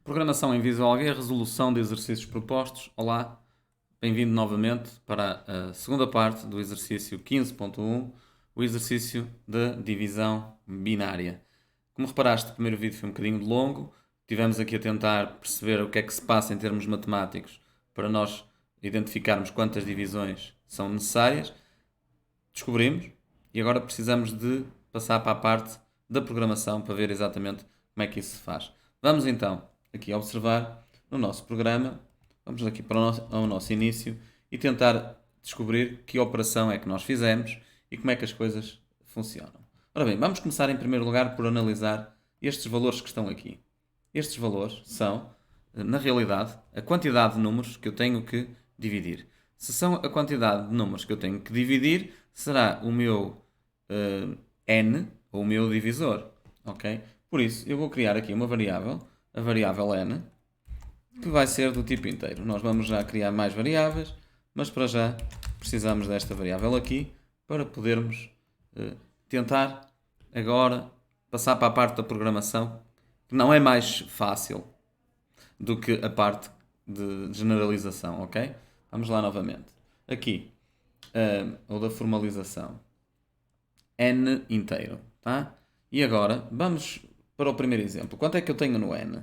Programação em Visual G, resolução de exercícios propostos. Olá, bem-vindo novamente para a segunda parte do exercício 15.1, o exercício de divisão binária. Como reparaste, o primeiro vídeo foi um bocadinho longo, tivemos aqui a tentar perceber o que é que se passa em termos matemáticos para nós identificarmos quantas divisões são necessárias. Descobrimos e agora precisamos de passar para a parte da programação para ver exatamente como é que isso se faz. Vamos então aqui observar no nosso programa, vamos aqui para o nosso início e tentar descobrir que operação é que nós fizemos e como é que as coisas funcionam. Ora bem, vamos começar em primeiro lugar por analisar estes valores que estão aqui. Estes valores são, na realidade, a quantidade de números que eu tenho que dividir. Se são a quantidade de números que eu tenho que dividir, será o meu n, ou o meu divisor. Ok? Por isso, eu vou criar aqui uma variável, a variável n, que vai ser do tipo inteiro. Nós vamos já criar mais variáveis, mas para já precisamos desta variável aqui para podermos tentar agora passar para a parte da programação, que não é mais fácil do que a parte de generalização, ok? Vamos lá novamente. Aqui, ou da formalização. N inteiro, tá? E agora, vamos para o primeiro exemplo. Quanto é que eu tenho no N?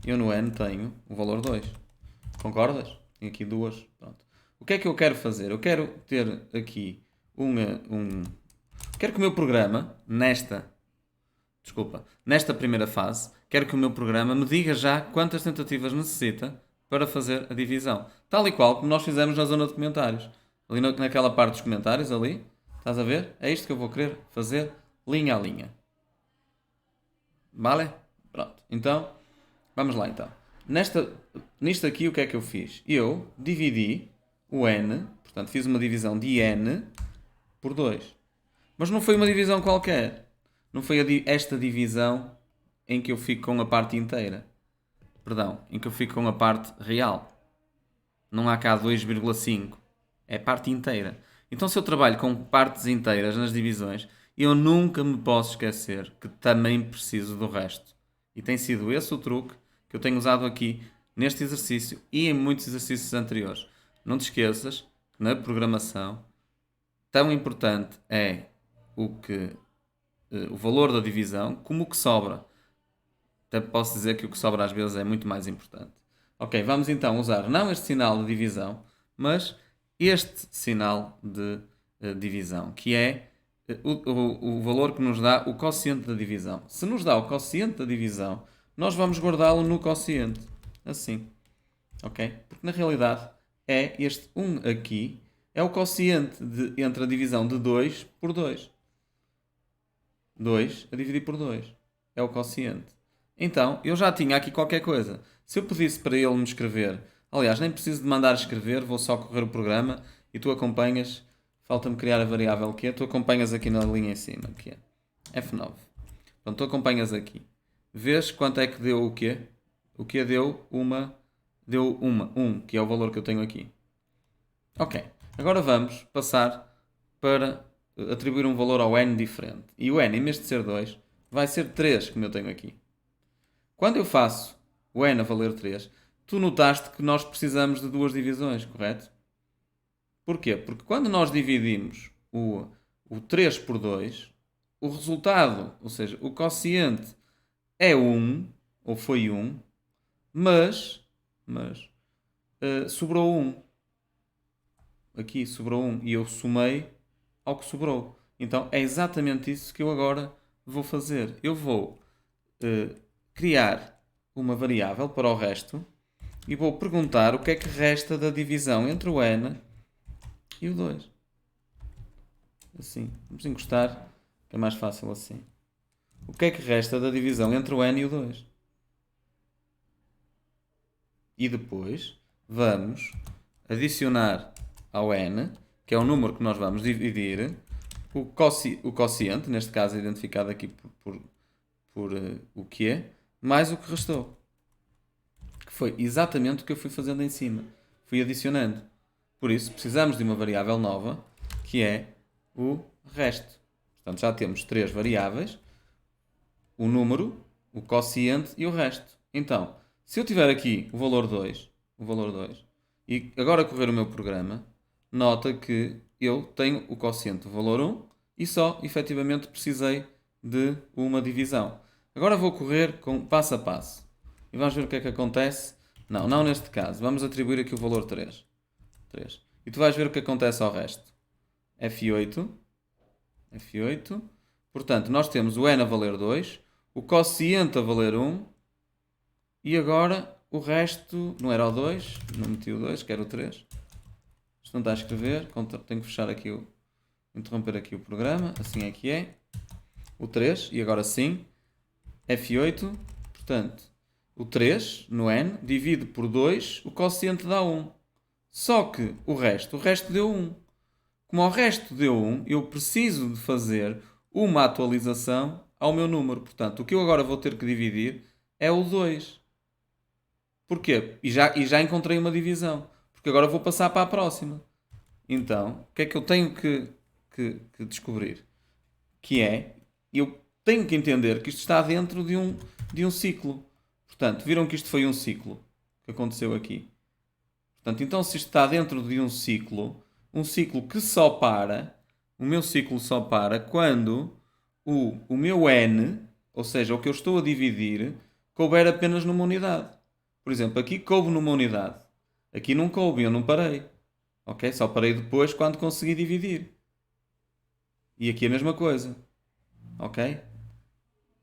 Eu no N tenho o valor 2. Concordas? Tenho aqui duas. Pronto. O que é que eu quero fazer? Eu quero ter aqui Quero que o meu programa, nesta primeira fase, quero que o meu programa me diga já quantas tentativas necessita para fazer a divisão. Tal e qual como nós fizemos na zona de comentários. Ali naquela parte dos comentários, ali, estás a ver? É isto que eu vou querer fazer linha a linha. Vale? Pronto. Então, vamos lá então. Nisto aqui o que é que eu fiz? Eu dividi o n, portanto fiz uma divisão de n por 2. Mas não foi uma divisão qualquer. Não foi esta divisão em que eu fico com a parte inteira. Perdão, em que eu fico com a parte real. Não há cá 2,5. É parte inteira. Então se eu trabalho com partes inteiras nas divisões, eu nunca me posso esquecer que também preciso do resto. E tem sido esse o truque que eu tenho usado aqui neste exercício e em muitos exercícios anteriores. Não te esqueças que na programação tão importante é o valor da divisão como o que sobra. Até posso dizer que o que sobra às vezes é muito mais importante. Ok, vamos então usar não este sinal de divisão, mas este sinal de divisão, que é o valor que nos dá o quociente da divisão. Se nos dá o quociente da divisão, nós vamos guardá-lo no quociente. Assim. Ok? Porque na realidade é este 1 aqui, é o quociente entre a divisão de 2 por 2. 2 a dividir por 2. É o quociente. Então, eu já tinha aqui qualquer coisa. Se eu pedisse para ele me escrever, aliás, nem preciso de mandar escrever, vou só correr o programa e tu acompanhas, falta-me criar a variável que é, tu acompanhas aqui na linha em cima, que é F9. Então, tu acompanhas aqui. Vês quanto é que deu o quê? O quê deu 1, que é o valor que eu tenho aqui. Ok, agora vamos passar para atribuir um valor ao n diferente. E o n, em vez de ser 2, vai ser 3, como eu tenho aqui. Quando eu faço o n a valer 3, tu notaste que nós precisamos de duas divisões, correto? Porquê? Porque quando nós dividimos o 3 por 2, o resultado, ou seja, o quociente é 1, ou foi 1, mas sobrou 1. Aqui sobrou 1 e eu somei ao que sobrou. Então é exatamente isso que eu agora vou fazer. Eu vou criar uma variável para o resto e vou perguntar o que é que resta da divisão entre o n e o 2. Assim, vamos encostar, que é mais fácil assim. O que é que resta da divisão entre o n e o 2? E depois vamos adicionar ao n, que é o número que nós vamos dividir, o quociente, neste caso identificado aqui por o que é, mais o que restou. Que foi exatamente o que eu fui fazendo em cima. Fui adicionando. Por isso, precisamos de uma variável nova, que é o resto. Portanto, já temos 3 variáveis, o número, o quociente e o resto. Então, Se eu tiver aqui o valor 2, e agora correr o meu programa, nota que eu tenho o quociente do valor 1 e só, efetivamente, precisei de uma divisão. Agora vou correr com passo a passo. E vamos ver o que é que acontece. Não neste caso. Vamos atribuir aqui o valor 3. E tu vais ver o que acontece ao resto. F8. Portanto, nós temos o n a valer 2, o quociente a valer 1, e agora o resto, não era o 2, não meti o 2, que era o 3. Isto não está a escrever, tenho que fechar aqui interromper aqui o programa, assim é que é. O 3, e agora sim, F8, portanto, o 3 no n divide por 2, o quociente dá 1. Só que o resto deu 1. Como o resto deu 1, eu preciso de fazer uma atualização ao meu número. Portanto, o que eu agora vou ter que dividir é o 2. Porquê? E já encontrei uma divisão. Porque agora vou passar para a próxima. Então, o que é que eu tenho que descobrir? Que é, eu tenho que entender que isto está dentro de um ciclo. Portanto, viram que isto foi um ciclo que aconteceu aqui. Portanto, então se isto está dentro de um ciclo que só para, o meu ciclo só para quando o meu n, ou seja, o que eu estou a dividir, couber apenas numa unidade. Por exemplo, aqui coube numa unidade. Aqui não coube, eu não parei. Ok? Só parei depois quando consegui dividir. E aqui a mesma coisa. Ok?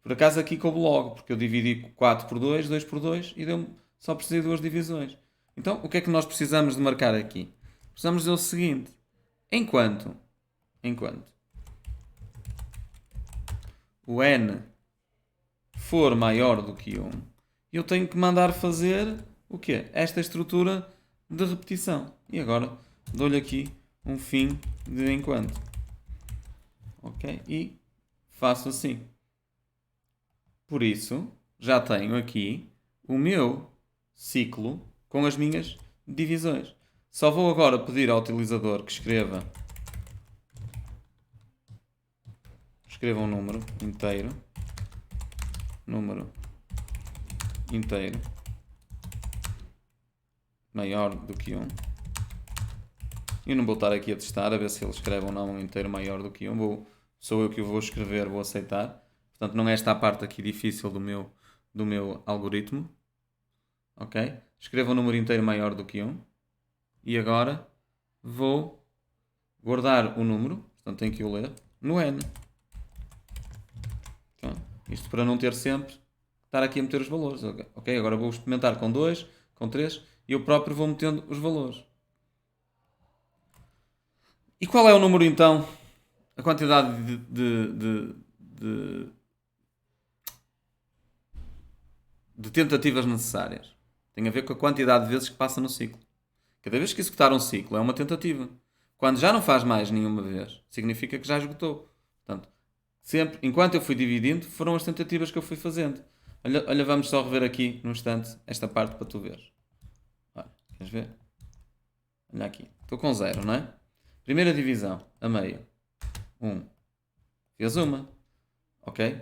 Por acaso aqui coube logo, porque eu dividi 4 por 2, 2 por 2 e deu-me, só precisei de duas divisões. Então, o que é que nós precisamos de marcar aqui? Precisamos dizer o seguinte: enquanto o n for maior do que 1, eu tenho que mandar fazer o quê? Esta estrutura de repetição. E agora dou-lhe aqui um fim de enquanto. Ok? E faço assim. Por isso, já tenho aqui o meu ciclo com as minhas divisões. Só vou agora pedir ao utilizador que escreva um número inteiro maior do que 1. Eu não vou estar aqui a testar a ver se ele escreve ou não um inteiro maior do que 1. Sou eu que o vou escrever, vou aceitar. Portanto, não é esta a parte aqui difícil do meu algoritmo. Ok? Escreva um número inteiro maior do que 1. E agora vou guardar o número, portanto tenho que o ler, no n. Então, isto para não ter sempre estar aqui a meter os valores. Ok? Agora vou experimentar com 2, com 3 e eu próprio vou metendo os valores. E qual é o número então? A quantidade de tentativas necessárias. Tem a ver com a quantidade de vezes que passa no ciclo. Cada vez que executar um ciclo é uma tentativa. Quando já não faz mais nenhuma vez, significa que já esgotou. Portanto, sempre, enquanto eu fui dividindo, foram as tentativas que eu fui fazendo. Olha, vamos só rever aqui num instante esta parte para tu veres. Olha, queres ver? Olha aqui. Estou com 0, não é? Primeira divisão, a meio. 1. Fez uma. Ok?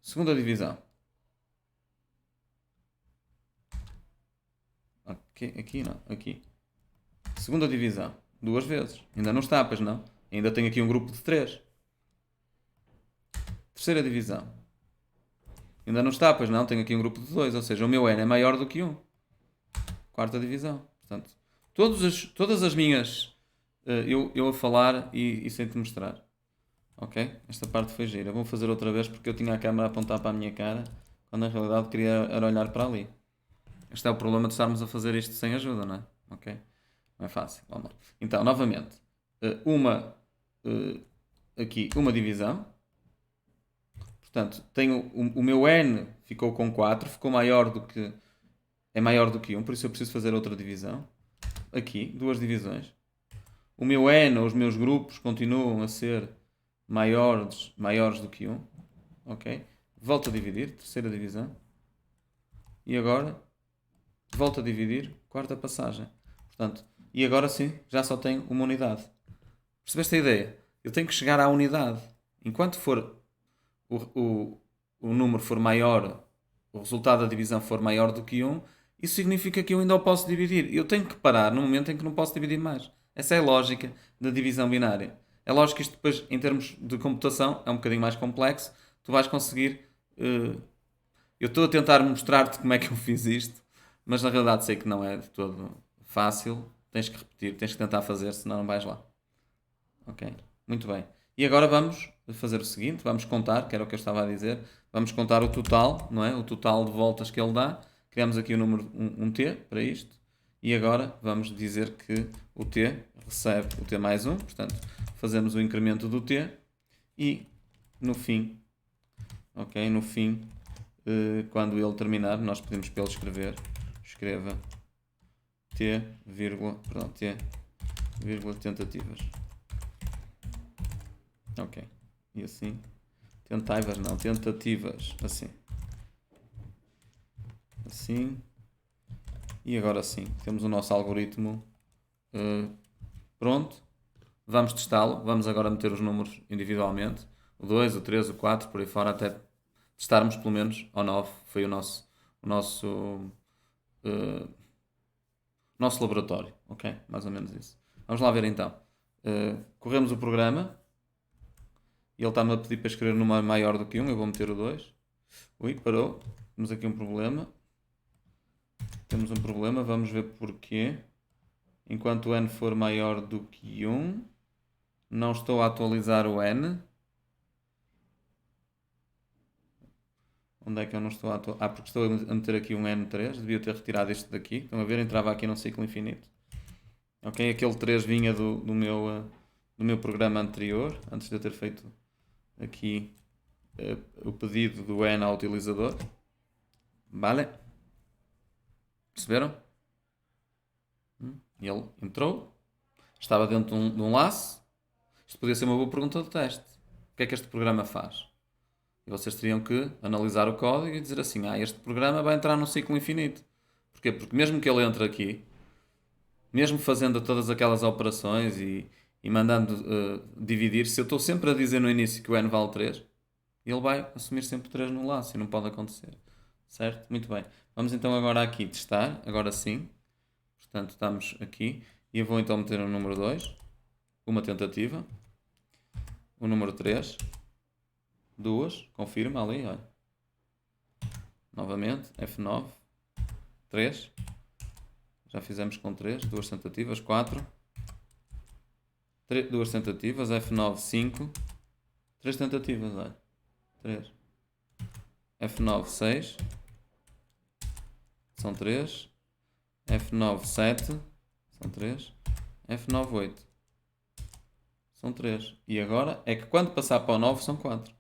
Segunda divisão. Aqui não. Aqui. Segunda divisão. 2 vezes. Ainda não está, pois não? Ainda tenho aqui um grupo de 3. Terceira divisão. Ainda não está, pois não? Tenho aqui um grupo de 2. Ou seja, o meu n é maior do que 1. Quarta divisão. Portanto, todas as minhas... eu a falar e sem te mostrar. Ok? Esta parte foi gira. Vou fazer outra vez porque eu tinha a câmera a apontar para a minha cara, quando na realidade queria era olhar para ali. Este é o problema de estarmos a fazer isto sem ajuda, não é? Ok? Não é fácil. Vamos lá. Então, novamente, aqui uma divisão. Portanto, tenho o meu n ficou com 4, ficou maior do que é maior do que 1, por isso eu preciso fazer outra divisão. Aqui, duas divisões. O meu n, ou os meus grupos, continuam a ser maiores do que 1. Ok? Volto a dividir, terceira divisão. E agora, volto a dividir, quarta passagem. Portanto, e agora sim, já só tenho uma unidade. Percebeste a ideia? Eu tenho que chegar à unidade. Enquanto for o número for maior o resultado da divisão for maior do que 1, isso significa que eu ainda o posso dividir. Eu tenho que parar no momento em que não posso dividir mais. Essa é a lógica da divisão binária. É lógico que isto depois, em termos de computação, é um bocadinho mais complexo. Tu vais conseguir... eu estou a tentar mostrar-te como é que eu fiz isto, mas na realidade sei que não é de todo fácil. Tens que repetir, tens que tentar fazer, senão não vais lá. Ok? Muito bem. E agora vamos fazer o seguinte, vamos contar, que era o que eu estava a dizer, vamos contar o total, não é? O total de voltas que ele dá. Criamos aqui o número um t para isto. E agora vamos dizer que o t recebe o t mais 1, portanto fazemos o incremento do t e no fim, ok? No fim, quando ele terminar, nós pedimos para ele escreva t, tentativas. Ok. E assim. Tentativas. Assim. Assim. E agora sim. Temos o nosso algoritmo pronto. Vamos testá-lo. Vamos agora meter os números individualmente. O 2, o 3, o 4, por aí fora, até testarmos pelo menos ao 9. Foi o nosso laboratório. Ok? Mais ou menos isso. Vamos lá ver então. Corremos o programa. E ele está-me a pedir para escrever numa maior do que 1. Eu vou meter o 2. Ui, parou. Temos aqui um problema. Vamos ver porquê. Enquanto o n for maior do que 1, não estou a atualizar o n. Onde é que eu não estou a atualizar? Porque estou a meter aqui um n3. Devia ter retirado este daqui. Estão a ver? Entrava aqui num ciclo infinito. Ok? Aquele 3 vinha do meu programa anterior, antes de eu ter feito aqui o pedido do N ao utilizador. Vale? Perceberam? Ele entrou, estava dentro de um laço. Isto podia ser uma boa pergunta de teste. O que é que este programa faz? E vocês teriam que analisar o código e dizer assim: este programa vai entrar num ciclo infinito. Porquê? Porque mesmo que ele entre aqui, mesmo fazendo todas aquelas operações e mandando dividir, se eu estou sempre a dizer no início que o n vale 3, ele vai assumir sempre 3 no laço e não pode acontecer. Certo? Muito bem. Vamos então agora aqui testar. Agora sim. Portanto, estamos aqui. E eu vou então meter o número 2. Uma tentativa. O número 3. 2. Confirma ali, olha. Novamente. F9. 3. Já fizemos com 3. 2 tentativas. 4. 2 tentativas. F9. 5. 3 tentativas, olha. 3. F9. 6. São 3. F9, 7. São 3. F9, 8. São 3. E agora é que quando passar para o 9 são 4.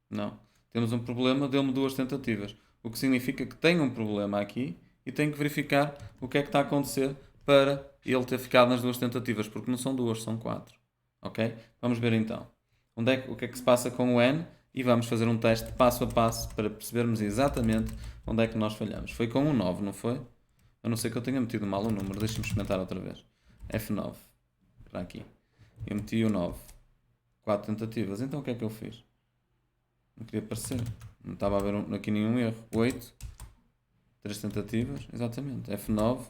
Não. Temos um problema, deu-me 2 tentativas. O que significa que tem um problema aqui e tenho que verificar o que é que está a acontecer para ele ter ficado nas 2 tentativas. Porque não são 2, são 4. Ok? Vamos ver então. O que é que se passa com o N? E vamos fazer um teste passo a passo para percebermos exatamente onde é que nós falhamos. Foi com um 9, não foi? A não ser que eu tenha metido mal o número. Deixa-me experimentar outra vez. F9. Para aqui. Eu meti o 9. 4 tentativas. Então o que é que eu fiz? Não queria aparecer. Não estava a ver aqui nenhum erro. 8. 3 tentativas. Exatamente. F9.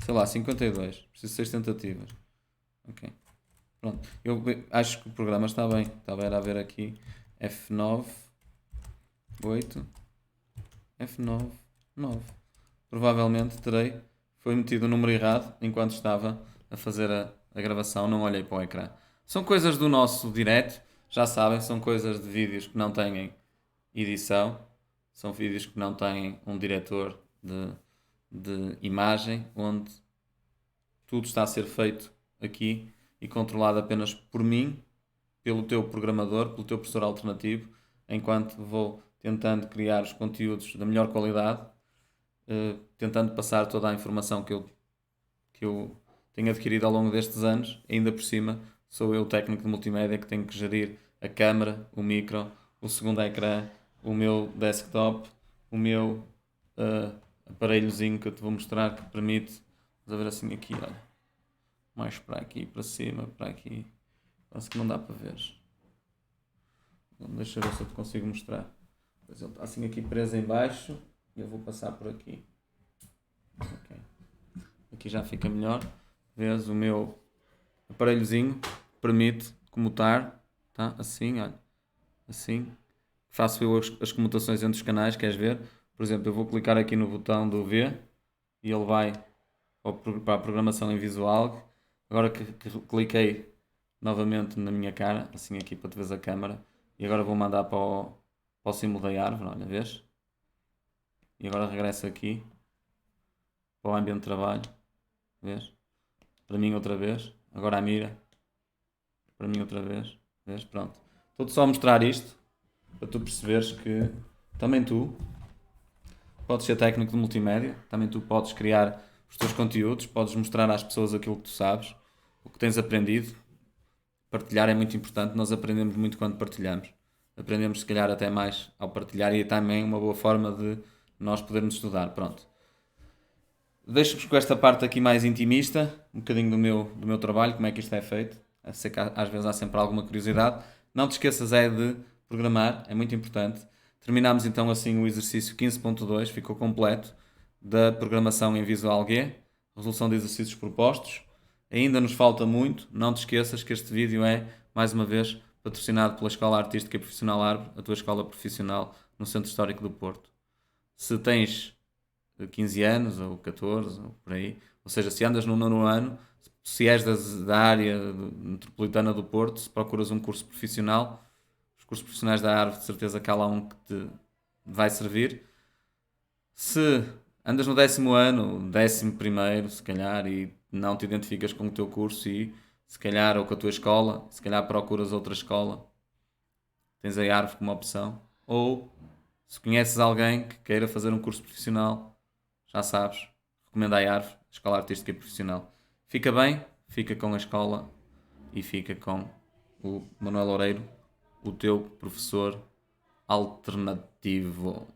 Sei lá, 52. Preciso de 6 tentativas. Ok. Pronto. Eu acho que o programa está bem. Estava a ver aqui. F9, 8, F9, 9. Provavelmente foi metido o número errado enquanto estava a fazer a gravação, não olhei para o ecrã. São coisas do nosso direto, já sabem, são coisas de vídeos que não têm edição, são vídeos que não têm um diretor de imagem, onde tudo está a ser feito aqui e controlado apenas por mim, pelo teu programador, pelo teu professor alternativo, enquanto vou tentando criar os conteúdos da melhor qualidade, tentando passar toda a informação que eu tenho adquirido ao longo destes anos. Ainda por cima, sou eu o técnico de multimédia que tenho que gerir a câmara, o micro, o segundo ecrã, o meu desktop, o meu aparelhozinho que eu te vou mostrar, que permite, vamos ver assim aqui, olha, mais para aqui, para cima, para aqui. Parece que não dá para ver. Deixa eu ver se eu te consigo mostrar. Depois ele está assim aqui preso em baixo e eu vou passar por aqui. Ok. Aqui já fica melhor. Vês o meu aparelhozinho permite comutar, tá? Assim, olha, assim. Faço eu as comutações entre os canais, queres ver? Por exemplo, eu vou clicar aqui no botão do V e ele vai para a programação em visual. Agora que cliquei novamente na minha cara, assim aqui para tu veres a câmera, e agora vou mandar para o símbolo da árvore, olha, vês? E agora regresso aqui para o ambiente de trabalho, vês? Para mim outra vez, agora a mira, para mim outra vez, vês? Pronto. Estou-te só a mostrar isto para tu perceberes que também tu podes ser técnico de multimédia, também tu podes criar os teus conteúdos, podes mostrar às pessoas aquilo que tu sabes, o que tens aprendido. Partilhar é muito importante, nós aprendemos muito quando partilhamos. Aprendemos se calhar até mais ao partilhar e é também uma boa forma de nós podermos estudar. Pronto. Deixo-vos com esta parte aqui mais intimista, um bocadinho do meu trabalho, como é que isto é feito. Sei que às vezes há sempre alguma curiosidade. Não te esqueças é de programar, é muito importante. Terminámos então assim o exercício 15.2, ficou completo, da programação em Visual G, resolução de exercícios propostos. Ainda nos falta muito, não te esqueças que este vídeo é, mais uma vez, patrocinado pela Escola Artística Profissional Árvore, a tua escola profissional no Centro Histórico do Porto. Se tens 15 anos ou 14 ou por aí, ou seja, se andas no nono ano, se és da área metropolitana do Porto, se procuras um curso profissional, os cursos profissionais da Árvore, de certeza que há lá um que te vai servir. Se andas no 10º ano, 11º se calhar, e não te identificas com o teu curso e se calhar, ou com a tua escola, se calhar procuras outra escola, tens a Árvore como opção. Ou se conheces alguém que queira fazer um curso profissional, já sabes, recomenda a Árvore, Escola Artística e Profissional. Fica bem, fica com a escola e fica com o Manuel Loureiro, o teu professor alternativo.